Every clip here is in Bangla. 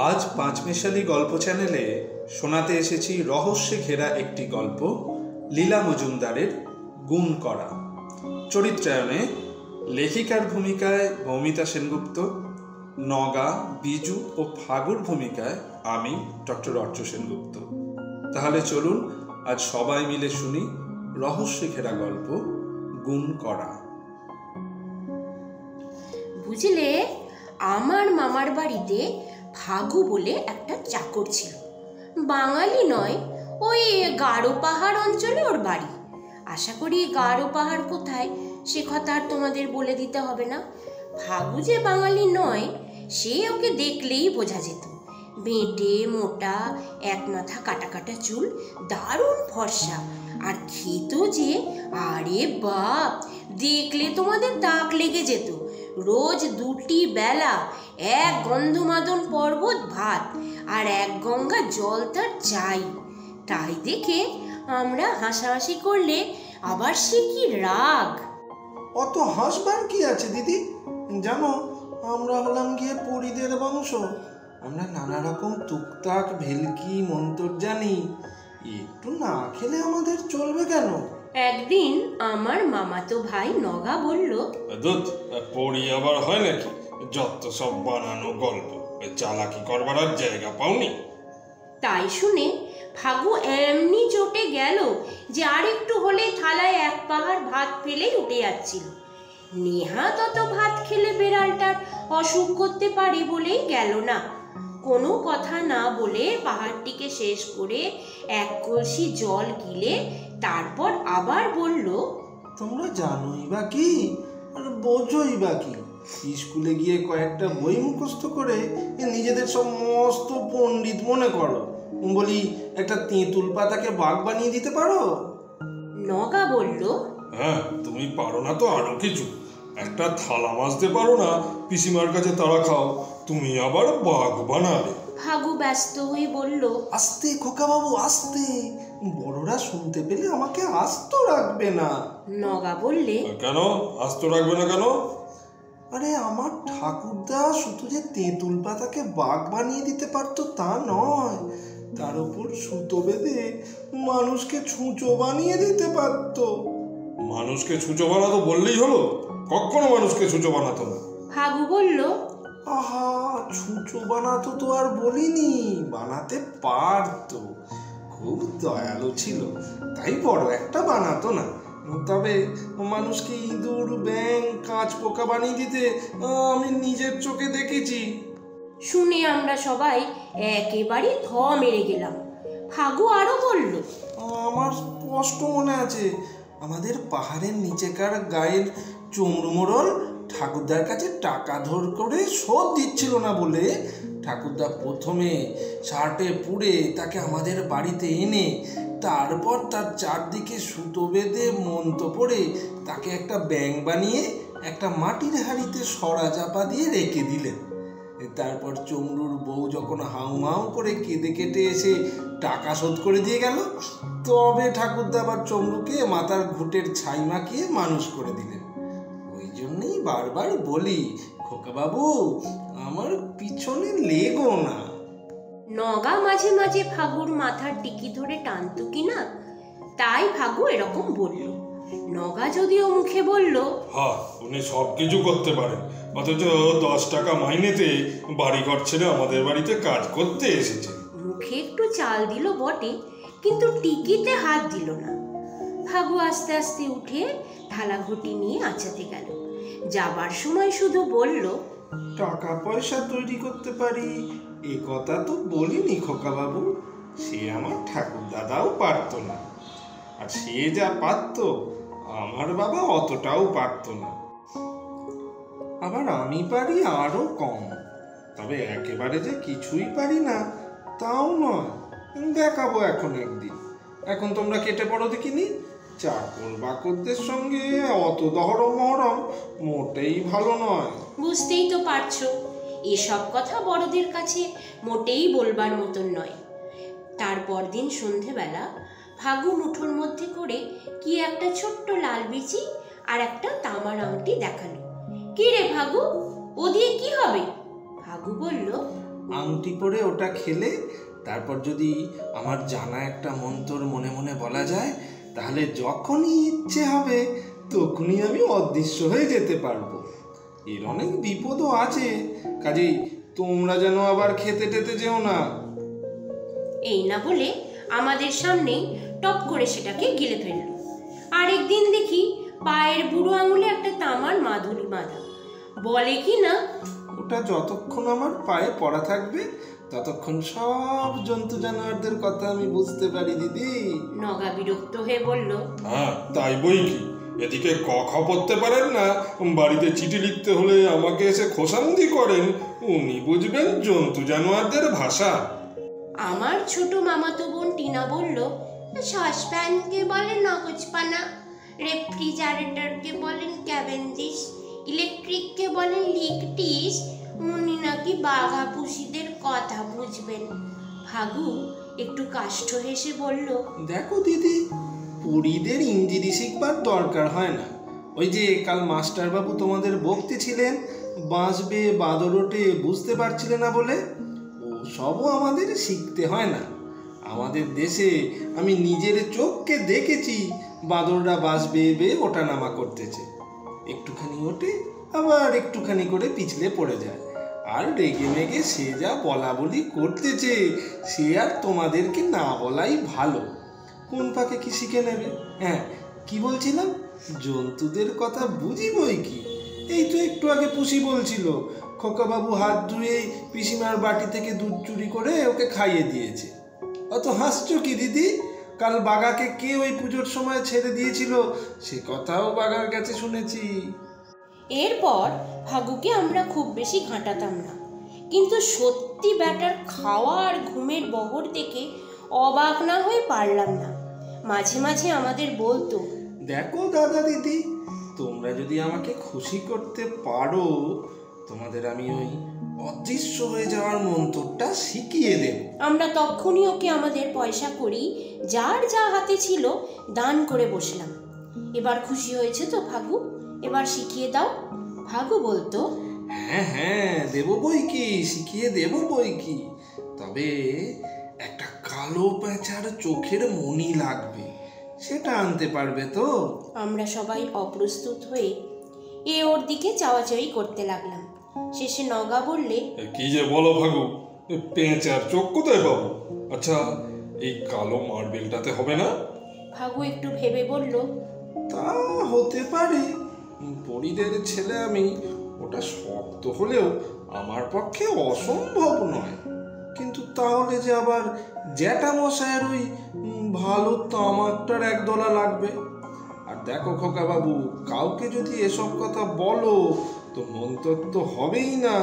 আজ পাঁচমেশালি গল্প চ্যানেলে শোনাতে এসেছি রহস্যে ঘেরা একটি গল্প, লীলা মজুমদারের গুণ করা। চরিত্রায়নে লেখিকার ভূমিকায় মৌমিতা সেনগুপ্ত, নগা, বিজু ও ফাগুর ভূমিকায় আমি ডক্টর অর্চ সেনগুপ্ত। তাহলে চলুন আজ সবাই মিলে শুনি রহস্যে ঘেরা গল্প গুণ করা। বুঝলে, আমার মামার বাড়িতে ফাগু বলে একটা চাকর ছিল। বাঙালি নয়, ওই গারো পাহাড় অঞ্চলে ওর বাড়ি। আশা করি গারো পাহাড় কোথায় সে কথা আর তোমাদের বলে দিতে হবে না। ফাগু যে বাঙালি নয় সে ওকে দেখলেই বোঝা যেত। বেঁটে মোটা, এক মাথা কাটা কাটা চুল, দারুণ ফর্সা, আর খেত যে, আরে বাপ, দেখলে তোমাদের তাক লেগে যেত। রোজ দুটি বেলা এক গন্ধমাদন পর্বত ভাত আর এক গঙ্গা জল তার চাই। তাই দেখে আমরা হাসাহাসি করলে আবার সে কি রাগ। অত হাসবার কি আছে দিদি? জানো, আমরা হলাম গিয়ে পরিদের বংশ। আমরা নানা রকম টুকটাক ভেলকি মন্তর জানি। একটু না খেলে আমাদের চলবে কেন? একদিন আমার মামাতো ভাই নগা বলল, দুধ পড়ি আবার হয় নাকি? যত সব বানানো গল্প, চালাকি করবার আর জায়গা পাওনি। তাই শুনে ফাগু এমনি চটে গেল যে আরেকটু হলে থালায় এক পাহাড় ভাত ফেলেই উঠে যাচ্ছিল। নেহাত অত ভাত খেলে বেড়ালটার অসুখ করতে পারে বলেই গেল না। কোনো কথা না বলে পাহাড়টিকে শেষ করে এক কলসি জল গিলে তারপর আবার বলল, তোমরা জানোই বা কি আর বোঝোই বা কি? স্কুলে গিয়ে কয়েকটা বই মুখস্থ করে নিজেদের সব মস্ত পণ্ডিত মনে করো। বলি, একটা তেঁতুল পাতাকে বাঘ বানিয়ে দিতে পারো? নগা বলল, হ্যাঁ, তুমি পারো না তো আরো কিছু। একটা থালা মাজতে পারো না, পিসিমার কাছে তারা খাও, তুমি আবার বাঘ বানাবে। ফাগু ব্যস্ত হয়ে বলল, আস্তে খোকা বাবু, আস্তে, বড়রা শুনতে পেলে আমাকে আস্ত রাখবে না। নগা বললে, কেন আস্ত রাখবে না কেন? আরে, আমার ঠাকুরদা শুধু যে তেঁতুল পাতাকে বাঘ বানিয়ে দিতে পারতো তা নয়, তার উপর সুতো বেঁধে মানুষকে ছুঁচো বানিয়ে দিতে পারতো। মানুষকে ছুঁচো বানাতো বললেই হলো? কখনো মানুষকে ছুঁচো বানাতো না। ফাগু বলল, আহা, ছুঁচো বানাতো তো আর বলিনি, বানাতে পারতো। খুব দয়ালু ছিল, তাই বড় একটা বানাতো না। তবে মানুষকে ইঁদুর, ব্যাঙ, কাঁচ পোকা বানিয়ে দিতে আমি নিজের চোখে দেখেছি। শুনে আমরা সবাই একেবারে থ মেরে গেলাম। ফাগু আরো বলল, আমার স্পষ্ট মনে আছে, আমাদের পাহাড়ের নিচেকার গায়ের চমড়ু মোড়ল ঠাকুরদার কাছে টাকা ধার করে শোধ দিচ্ছিল না বলে ঠাকুরদা প্রথমে শার্টে পুড়ে তাকে আমাদের বাড়িতে এনে তারপর তার চারদিকে সুতো বেঁধে মন্ত্র পড়ে তাকে একটা ব্যাঙ বানিয়ে একটা মাটির হাঁড়িতে সরা চাপা দিয়ে রেখে দিলেন। তারপর চমড়ুর বউ যখন হাউমাউ করে কেঁদে কেটে এসে টাকা শোধ করে দিয়ে গেল, তবে ঠাকুরদা আবার চমড়ুকে মাথার ঘুঁটের ছাই মাখিয়ে মানুষ করে দিলেন। ওই জন্যই বারবার বলি, খোকা বাবু, আমার পিছনে লেগো না। নগা মাঝে মাঝে ফাগুর মাথার টিকি ধরে টানতো কিনা, তাই ফাগু এরকম বলল। নগা যদিও মুখে বলল, হ্যাঁ, উনি সব কিছু করতে পারেন, অথচ 10 টাকা মাইনেতে বাড়িঘর ছেড়ে আমাদের বাড়িতে কাজ করতে এসেছে। মুখে একটু চাল দিল বটে, কিন্তু টিকিতে হাত দিল না। ফাগু আস্তে আস্তে উঠে থালা ঘটি নিয়ে আঁচাতে গেল। যাবার সময় শুধু বলল, টাকা পয়সা তৈরি করতে পারি এ কথা তো বলিনি খোকা বাবু। সে আমার ঠাকুর দাদাও পারতো না, আর সে যা পারতো আমার বাবা অতটাও পারতো না। আবার আমি পারি আরো কম, তবে একেবারে যে কিছুই পারি না তাও নয়। দেখাবো এখন একদিন। এখন তোমরা কেটে পড়ো দেখিনি। চাকর বাকরদের সঙ্গে অত দহরম মহরম মোটেই ভালো নয়। বুঝতেই তো পারছো, এসব কথা বড়দের কাছে মোটেই বলবার মতন নয়। তারপর দিন সন্ধেবেলা ফাগু মুঠোর মধ্যে করে কি একটা ছোট্ট লাল বিচি আর একটা তামার আংটি দেখালো। কি রে ফাগু, ও দিয়ে কি হবে? ফাগু বলল, আংটি পরে ওটা খেলে তারপর যদি আমার জানা একটা মন্ত্র মনে মনে বলা যায়, তাহলে যখনই ইচ্ছে হবে তখনই আমি অদৃশ্য হয়ে যেতে পারবো। এর অনেক বিপদও আছে, কাজেই তোমরা যেন আবার খেতে টেতে যেও না। এই না বলে আমাদের সামনেই টপ করে সেটাকে গিলে ফেলল। আরেকদিন দেখি পায়ের বুড়ো আঙুলে একটা তামার মাদুলি বাঁধা। বলে কি না, ওটা যতক্ষণ আমার পায়ে পড়া থাকবে ততক্ষণ সব জন্তু জানোয়ারদের কথা আমি বুঝতে পারি দিদি। নগা বিরক্ত হয়ে বলল, হ্যাঁ তাই বই কি, এদিকে ক খ পড়তে পারেন না, বাড়িতে চিঠি লিখতে হলে আমাকে এসে খোসামদি করেন, উনি বুঝবেন জন্তু জানোয়ারদের ভাষা। আমার ছোট মামাতো বোন টিনা বলল, সসপ্যানকে বলেন নগজপানা, রেফ্রিজারেটরকে বলেন ক্যাভেন্ডিশ, ইলেকট্রিককে বলেন লিকটিস, উনি নাকি বাঘা পুষিদের কথা বুঝবেন। ভাগু একটু কাষ্ঠ হেসে বলল, দেখো দিদি, পরীদের ইংরেজি শিখবার দরকার হয় না। ওই যে কাল মাস্টারবাবু তোমাদের বকতে ছিলেন, বাঁচবে বাদর ওঠে বুঝতে পারছিলে না বলে, ও সবও আমাদের শিখতে হয় না। আমাদের দেশে আমি নিজের চোখকে দেখেছি বাদররা বাঁশ বেয়ে বেয়ে ওঠানামা করতেছে, একটুখানি ওঠে আবার একটুখানি করে পিছলে পড়ে যায়, আর রেগে মেগে সে যা বলা বলি করতেছে সে আর তোমাদেরকে না বলাই ভালো। কোন পাকে কি শিখে নেবে। হ্যাঁ, কি বলছিলাম, জন্তুদের কথা বুঝি বই কি। এই তো একটু আগে পুষি বলছিল খোকাবাবু হাত ধুয়ে পিসিমার বাটি থেকে দুধ চুরি করে ওকে খাইয়ে দিয়েছে। অত হাসছো কি দিদি? কাল বাঘাকে কে ওই পুজোর সময় ছেড়ে দিয়েছিল সে কথাও বাঘার কাছে শুনেছি। এরপর ভাগুকে আমরা খুব বেশি ঘাঁটাতাম না, কিন্তু সত্যি ব্যাটার খাওয়া আর ঘুমের বহর দেখে অবাক না হয়ে পারলাম না। মাঝে মাঝে আমাদের বলতো, দেখো দাদা দিদি, তোমরা যদি আমাকে খুশি করতে পারো তোমাদের আমি ওই অদৃশ্য হয়ে যাওয়ার মন্ত্রটা শিখিয়ে দেব। আমরা তখনই ওকে আমাদের পয়সা করি যার যা হাতে ছিল দান করে বসলাম। এবার খুশি হয়েছে তো ভাগু, এবার শিখিয়ে দাও। ভাগু বলতো, হ্যাঁ হ্যাঁ দেবো বই কি, শিখিয়ে দেবো বই কি, তবে একটা কালো পেঁচার চোখের মণি লাগবে, সেটা আনতে পারবে তো? আমরা সবাই অপ্রস্তুত হয়ে ওর দিকে চাওয়াচাওয়ি করতে লাগলাম। শেষে নগা বললে, কি যে বলো ভাগু, পেঁচার চোখ কোথায় পাবো? আচ্ছা এই কালো মার্বেলটাতে হবে না? ভাগু একটু ভেবে বলল, তা হতে পারে, পরিদের ছেলে আমি, ওটা শক্ত হলেও আমার পক্ষে অসম্ভব নয়। কিন্তু তাহলে যে আবার জ্যাঠা মশায়ের ওই ভালো তামাকটার একদলা লাগবে। আর দেখো খোকা বাবু, কাউকে যদি এসব কথা বলো তো মন্তর তো হবেই না,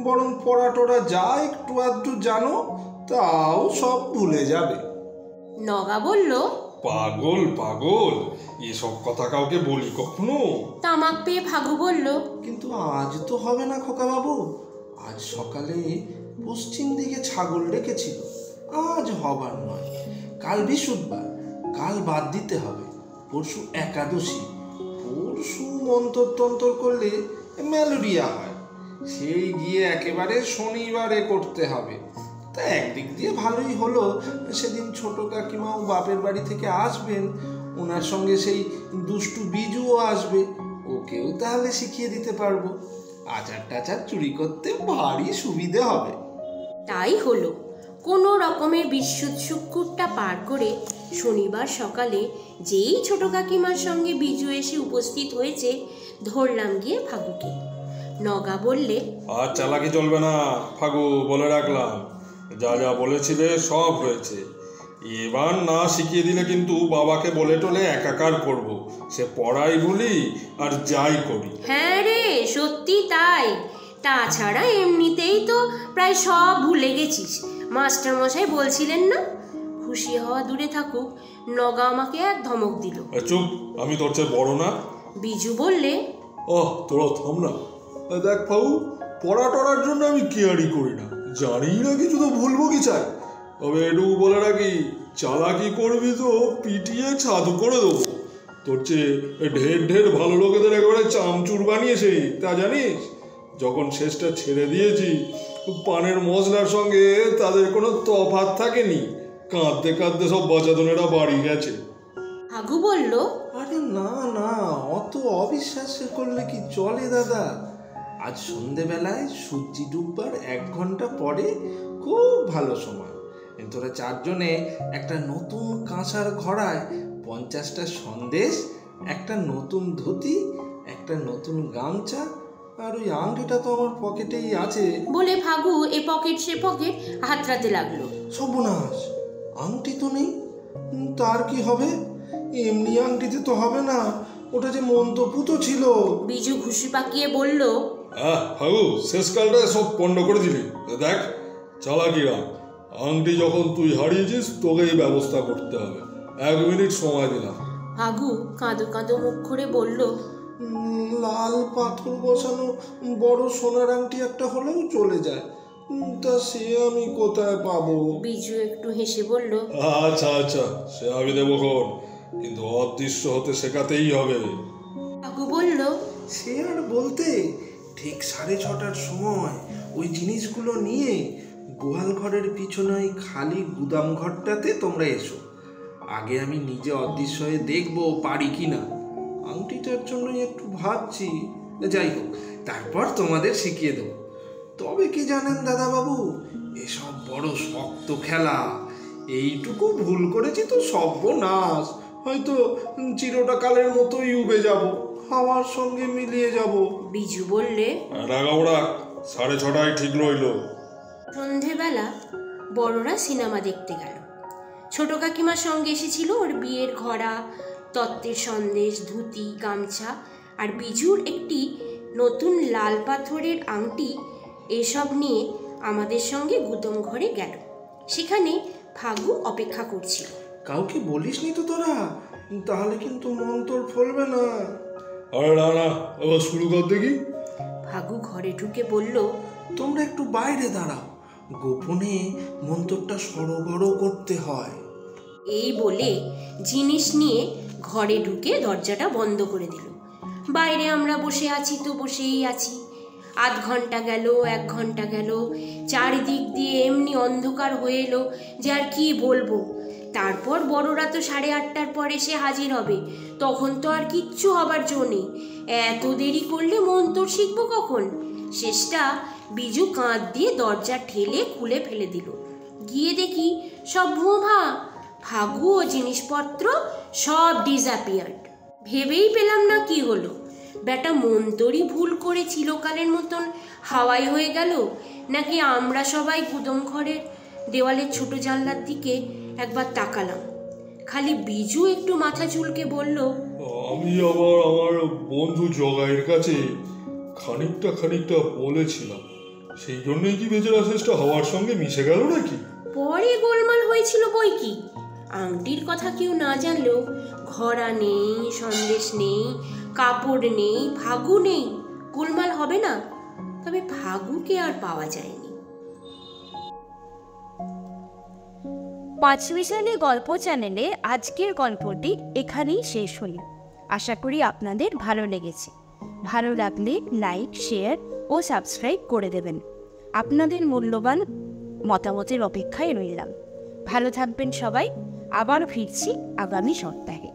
বরং পড়া টড়া যা একটু আধটু জানো তাও সব ভুলে যাবে। নগা বলল, পাগল পাগল, এসব কথা কাউকে বলি কখনো? তামাক পেয়ে ভাগু বলল, কিন্তু আজ তো হবে না খোকা বাবু, আজ সকালে পশ্চিম দিকে ছাগল রেখেছিল, আজ হবার নয়। কাল বৃহস্পতিবার, কাল বাদ দিতে হবে, পরশু একাদশী, পরশু মন্তর তন্তর করলে ম্যালেরিয়া হয়, সেই গিয়ে একেবারে শনিবারে করতে হবে। তা একদিক দিয়ে ভালোই হলো, সেদিন ছোট কাকিমাও বাপের বাড়ি থেকে আসবেন, ওনার সঙ্গে সেই দুষ্টু বিজুও আসবে, ওকেও তাহলে শিখিয়ে দিতে পারবো। আচার টাচার চুরি করতে ভারী সুবিধে হবে। তাই হলো। কোনো রকমের শুক্রটা পার করে শনিবার সকালে যেই ছোট কাকিমার সঙ্গে বিজু এসে উপস্থিত হয়েছে, ধরলাম গিয়ে ভাগুকে। নগা বললে, আর চালাকি চলবে না ফাগু, বলে রাখলাম, যা যা বলেছিলে সব হয়েছে। এবার না শিখিয়ে দিলে কিন্তু বাবাকে বলে টলে একাকার করব, সে পড়াই ভুলি আর যাই করি। হ্যাঁ রে, সত্যি তাই। তাছাড়া এমনিতেই তো প্রায় সব ভুলে গেছিস, মাস্টার মশাই বলছিলেন না। খুশি হওয়া দূরে থাকুক, নগা আমাকে এক ধমক দিল। চুপ, আমি তোর চেয়ে বড় না? বিজু বললে, তোরা থাম না। দেখ ফাগু, পড়া টড়ার জন্য আমি কেয়ারি করি না, জানি না কিছু তো ভুলবো কি চাই। তবে এটুকু বলে রাখি, চালাকি করবি তো পিটিয়ে ছাদ করে দেবো। তোর চেয়ে ঢের ঢের ভালো লোকেদের একেবারে চামচুর বানিয়েছে, তা জানিস? যখন শেষটা ছেড়ে দিয়েছি পানের মশলার সঙ্গে তাদের কোনো তফাৎ থাকেনি। কাঁদতে কাঁদতে সব বাচ্চাদনেরা বাড়ি গেছে। হাগু বলল, আরে না না, অত অবিশ্বাস করলে কি চলে দাদা? আজ সন্ধেবেলায় সূর্যি ডুববার 1 ঘন্টা পরে খুব ভালো সময়। তোরা 4 জনে একটা নতুন কাঁসার ঘড়ায় 50টা সন্দেশ, একটা নতুন ধুতি, একটা নতুন গামছা, আর ওই আংটিটা তো আমার পকেটেই আছে বলে ফাগু এ পকেট সে পকেট হাতড়াতে লাগলো। সর্বনাশ, আংটি তো নেই। তার কি হবে? এমনি আংটিতে তো হবে না, ওটা যে মন্তপুতো ছিল। বিজু ঘুষি পাকিয়ে বলল, হাগু, শেষকালটায় সব পণ্ড করে দিলি। দেখ চালাকিরা, আংটি যখন তুই হারিয়েছিস তোকেই ব্যবস্থা করতে হবে। 1 মিনিট সময় দিলাম। হাগু কাঁদো কাঁদো মুখ করে বলল, লাল পাথর বসানো বড় সোনার আংটি একটা হলেও চলে যায়, তা সে আমি কোথায় পাবো? বিজু একটু হেসে বলল, আচ্ছা আচ্ছা, সে আমি দেবো খন, কিন্তু অদৃশ্য হতে শেখাতেই হবে। হাগু বলল, সে আর বলতে, ঠিক 6:30টার সময় ওই জিনিসগুলো নিয়ে গোয়াল ঘরের পিছনে ওই খালি গুদাম ঘরটাতে তোমরা এসো। আগে আমি নিজে অদৃশ্য হয়ে দেখবো পারি কি না। আংটিটার জন্যই একটু ভাবছি। যাই হোক, তারপর তোমাদের শিখিয়ে দেবো। তবে কি জানেন দাদাবাবু, এসব বড় শক্ত খেলা। এইটুকু ভুল করেছি তো সর্বনাশ। হয়তো চিরটা কালের মতোই উবে যাব, হাওয়ার সঙ্গে মিলিয়ে যাব। বিজু বললে, রাগাওড়া 6:30 ঠিক রইল। সন্ধেবেলা বড়রা সিনেমা দেখতে গেল। ছোট কাকিমার সঙ্গে এসেছিল ওর বিয়ের ঘড়া, তত্ত্বের সন্দেশ, ধুতি, গামছা আর বিজুর একটি নতুন লাল পাথরের আংটি। এসব নিয়ে আমাদের সঙ্গে গুদম ঘরে গেল। সেখানে ফাগু অপেক্ষা করছিল। কাউকে বলিসনি তো তোরা? তাহলে কিন্তু মন তোর ফলবে না। আরে না না, এবার শুরু কর দেখি। ফাগু ঘরে ঢুকে বলল, তোমরা একটু বাইরে দাঁড়াও, গোপনে মন্তরটা সড়গড় করতে হয়। এই বলে জিনিস নিয়ে ঘরে ঢুকে দরজাটা বন্ধ করে দিল। বাইরে আমরা বসে আছি তো বসেই আছি। 1/2 ঘন্টা গেল, 1 ঘন্টা গেল, চারিদিক দিয়ে এমনি অন্ধকার হয়ে এলো যে আর কি বলবো। তারপর বড়রা তো 8:30টার পর এসে হাজির হবে, তখন তো আর কিচ্ছু হবার জো নেই। এত দেরি করলে মন্তর শিখবো কখন? শেষটা বিজু কাঁধ দিয়ে দরজা ঠেলে খুলে ফেলে দিল। গিয়ে দেখি সব ভোঁভা, ফাগু ও জিনিসপত্র সব ডিসঅ্যাপিয়ার্ড। ভেবেই পেলাম না কি হলো। বেটা মন্তরই ভুল করে চিরকালের মতন হাওয়াই হয়ে গেল, নাকি আমরা সবাই গুদম ঘরের দেওয়ালের ছোট জানলার দিকে একবার তাকালাম। খালি বিজু একটু মাথা চুলকে বলল, আমি আবার আমার বন্ধু জগাইয়ের কাছে খানিকটা বলেছিলাম, সেই জন্যই কি বেচারা শেষটা হাওয়ার সঙ্গে মিশে গেল নাকি? পরে গোলমাল হয়েছিল বই কি। আংটির কথা কেউ না জানলেও ঘড়া নেই, সন্দেশ নেই, কাপড় নেই, ফাগু নেই, গোলমাল হবে না? তবে ফাগুকে আর পাওয়া যায়নি। পাঁচমিশালি গল্প চ্যানেলে আজকের গল্পটি এখানেই শেষ হল। আশা করি আপনাদের ভালো লেগেছে। ভালো লাগলে লাইক, শেয়ার ও সাবস্ক্রাইব করে দেবেন। আপনাদের মূল্যবান মতামতের অপেক্ষায় রইলাম। ভালো থাকবেন সবাই। আবার ফিরছি আগামী সপ্তাহে।